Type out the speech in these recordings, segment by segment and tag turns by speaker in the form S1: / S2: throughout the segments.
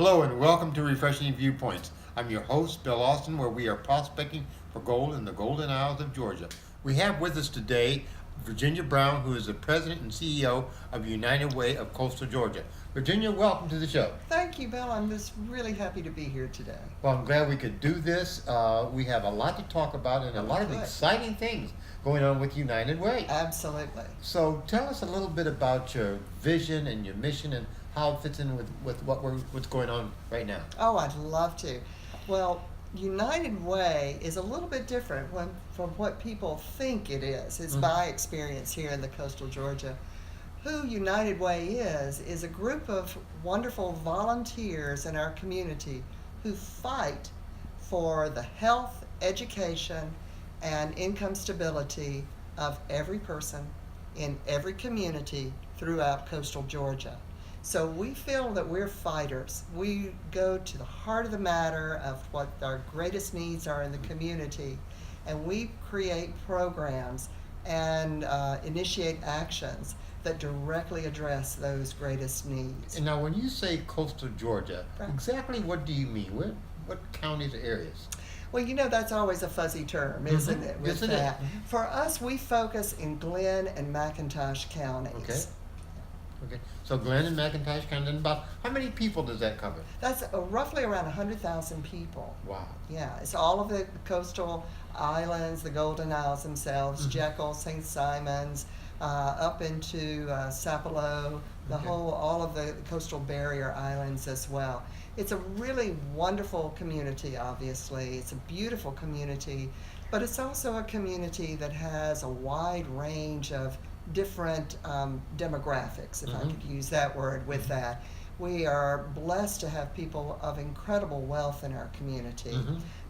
S1: Hello and welcome to Refreshing Viewpoints. I'm your host, Bill Austin, where we are prospecting for gold in the Golden Isles of Georgia. We have with us today Virginia Brown, who is the President and CEO of United Way of Coastal Georgia. Virginia, welcome to the show.
S2: Thank you, Bill. I'm just really happy to be here today.
S1: Well, I'm glad we could do this. We have a lot to talk about and a lot of exciting things going on with United Way.
S2: Absolutely.
S1: So tell us a little bit about your vision and your mission and how it fits in with what's going on right now.
S2: Oh, I'd love to. Well, United Way is a little bit different from what people think it is. It's my experience here in the coastal Georgia. Who United Way is a group of wonderful volunteers in our community who fight for the health, education, and income stability of every person in every community throughout coastal Georgia. So we feel that we're fighters. We go to the heart of the matter of what our greatest needs are in the community, and we create programs and initiate actions that directly address those greatest needs.
S1: And now when you say coastal Georgia, exactly what do you mean? What counties or areas?
S2: Well, you know, that's always a fuzzy term, isn't it?
S1: Yes, it is.
S2: For us, we focus in Glenn and McIntosh counties.
S1: Okay, so Glenn and McIntosh County, and about how many people does that cover?
S2: That's roughly around 100,000 people.
S1: Wow.
S2: Yeah, it's all of the coastal islands, the Golden Isles themselves, Jekyll, St. Simon's, up into Sapelo, all of the coastal barrier islands as well. It's a really wonderful community, obviously. It's a beautiful community, but it's also a community that has a wide range of different demographics, if I could use that word with that. We are blessed to have people of incredible wealth in our community,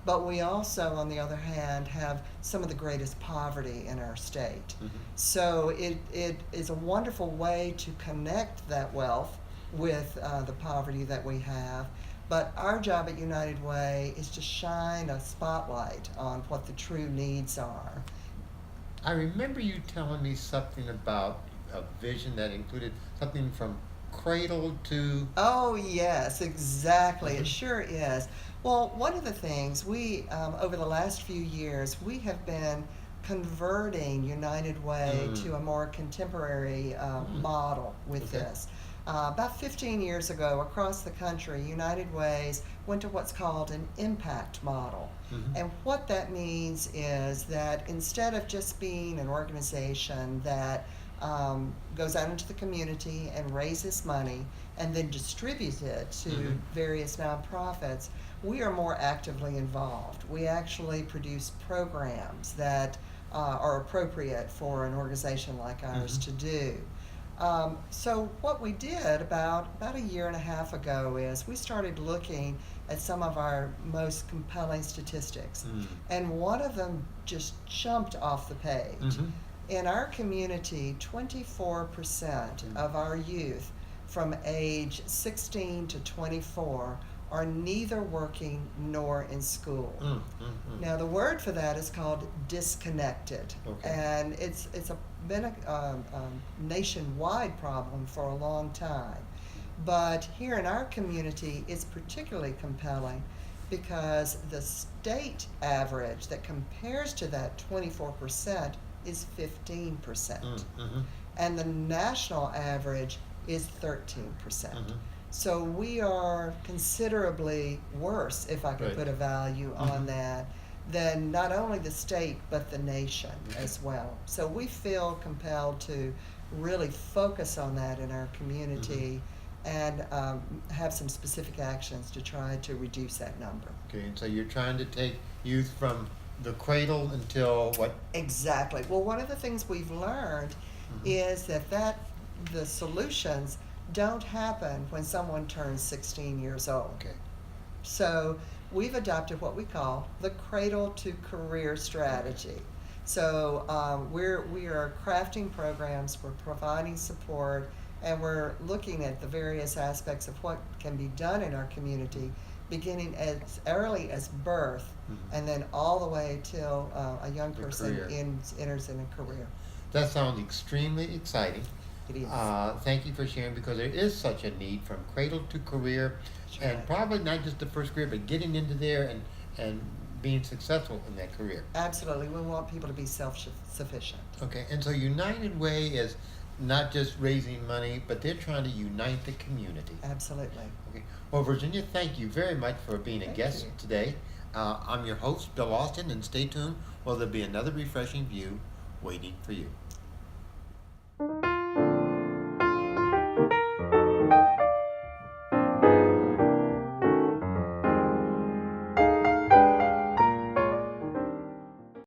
S2: but we also, on the other hand, have some of the greatest poverty in our state. So it is a wonderful way to connect that wealth with the poverty that we have. But our job at United Way is to shine a spotlight on what the true needs are.
S1: I remember you telling me something about a vision that included something from cradle to...
S2: Oh, yes, exactly. It sure is. Well, one of the things we, over the last few years, we have been converting United Way to a more contemporary model with this. About 15 years ago, across the country, United Ways went to what's called an impact model. And what that means is that instead of just being an organization that goes out into the community and raises money and then distributes it to various nonprofits, we are more actively involved. We actually produce programs that are appropriate for an organization like ours to do. So what we did about a year and a half ago is we started looking at some of our most compelling statistics. And one of them just jumped off the page. In our community, 24% of our youth from age 16 to 24 are neither working nor in school. Now the word for that is called disconnected, and it's been a nationwide problem for a long time. But here in our community, it's particularly compelling because the state average that compares to that 24% is 15%, and the national average is 13%. So we are considerably worse, if I could put a value on that, than not only the state but the nation as well. So we feel compelled to really focus on that in our community and have some specific actions to try to reduce that number.
S1: Okay, and so you're trying to take youth from the cradle until what?
S2: Exactly. Well, one of the things we've learned is that the solutions don't happen when someone turns 16 years old. So we've adopted what we call the cradle to career strategy. So we are crafting programs, we're providing support, and we're looking at the various aspects of what can be done in our community, beginning as early as birth and then all the way till a young person enters in a career.
S1: That sounds extremely exciting.
S2: It is.
S1: Thank you for sharing, because there is such a need from cradle to career,
S2: That's
S1: and
S2: right.
S1: probably not just the first career, but getting into there and being successful in that career.
S2: Absolutely. We want people to be self-sufficient.
S1: Okay, and so United Way is not just raising money, but they're trying to unite the community.
S2: Absolutely.
S1: Okay. Well, Virginia, thank you very much for being a
S2: Thank
S1: guest
S2: you.
S1: today. I'm your host, Bill Austin, and stay tuned. Well, there'll be another refreshing view waiting for you.